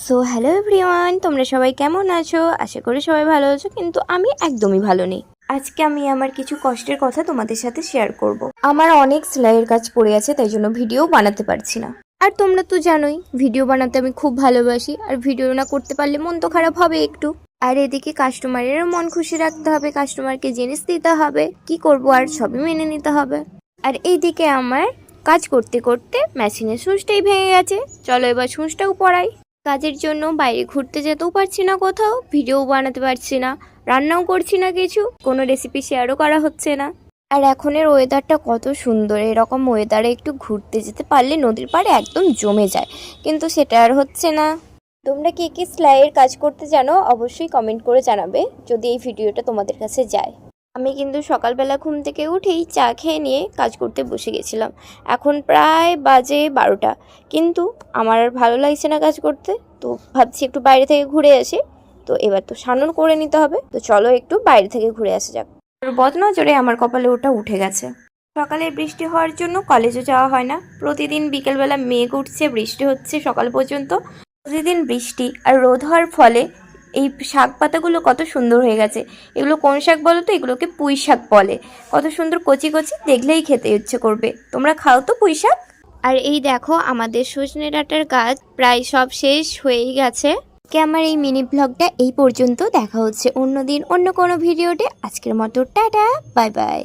So hello everyone, তোমরা সবাই কেমন আছো? আশা করি সবাই ভালো আছো, কিন্তু আমি একদমই ভালো নেই। আজকে আমি আমার কিছু কষ্টের কথা তোমাদের সাথে শেয়ার করব। আমার অনেক সেলাইয়ের কাজ পড়ে আছে, তাই জন্য ভিডিও বানাতে পারছি না। আর তোমরা তো জানোই ভিডিও বানাতে আমি খুব ভালোবাসি, আর ভিডিও না করতে পারলে মন তো খারাপ হবে একটু। আর এদিকে কাস্টমারেরও মন খুশি রাখতে হবে, কাস্টমারকে জিনিস দিতে হবে, কি করব আর সবই মেনে নিতে হবে। আর এইদিকে আমার কাজ করতে করতে মেশিনের সুঁচটাই ভেঙে গেছে। চলো এবার সুঁচটাও পড়াই। কাজের জন্য বাইরে ঘুরতে যেতেও পারছি না, কোথাও ভিডিও বানাতে পারছি না, রান্নাও করছি না, কিছু কোনো রেসিপি শেয়ারও করা হচ্ছে না। আর এখনের ওয়েদারটা কত সুন্দর, এরকম ওয়েদারে একটু ঘুরতে যেতে পারলে নদীর পাড়ে একদম জমে যায়, কিন্তু সেটা আর হচ্ছে না। তোমরা কে কে সেলাইয়ের কাজ করতে জানো অবশ্যই কমেন্ট করে জানাবে, যদি এই ভিডিওটা তোমাদের কাছে যায়। আমি কিন্তু সকালবেলা ঘুম থেকে উঠেই চা খেয়ে নিয়ে কাজ করতে বসে গেছিলাম। এখন প্রায় বাজে 12টা, কিন্তু আমার আর ভালো লাগছে না কাজ করতে। তো ভাবছি একটু বাইরে থেকে ঘুরে আসি। তো এবার তো স্নান করে নিতে হবে, তো চলো একটু বাইরে থেকে ঘুরে আসা যাক। বদনজরে আমার কপালে ওটা উঠে গেছে। সকালে বৃষ্টি হওয়ার জন্য কলেজে যাওয়া হয় না। প্রতিদিন বিকেলবেলা মেঘ উঠছে, বৃষ্টি হচ্ছে সকাল পর্যন্ত। প্রতিদিন বৃষ্টি আর রোদ হওয়ার ফলে এই শাক পাতাগুলো কত সুন্দর হয়ে গেছে। এগুলো কোন শাক বলো তো? এগুলোকে পুঁই শাক বলে। কত সুন্দর কচি কচি, দেখলেই খেতে ইচ্ছে করবে। তোমরা খাও তো পুঁই শাক? আর এই দেখো আমাদের সজনে ডাঁটার গাছ প্রায় সব শেষ হয়েই গেছে। আমার এই মিনি ব্লগটা এই পর্যন্ত। দেখা হচ্ছে অন্যদিন অন্য কোনো ভিডিওতে। আজকের মতো টাটা, বাই বাই।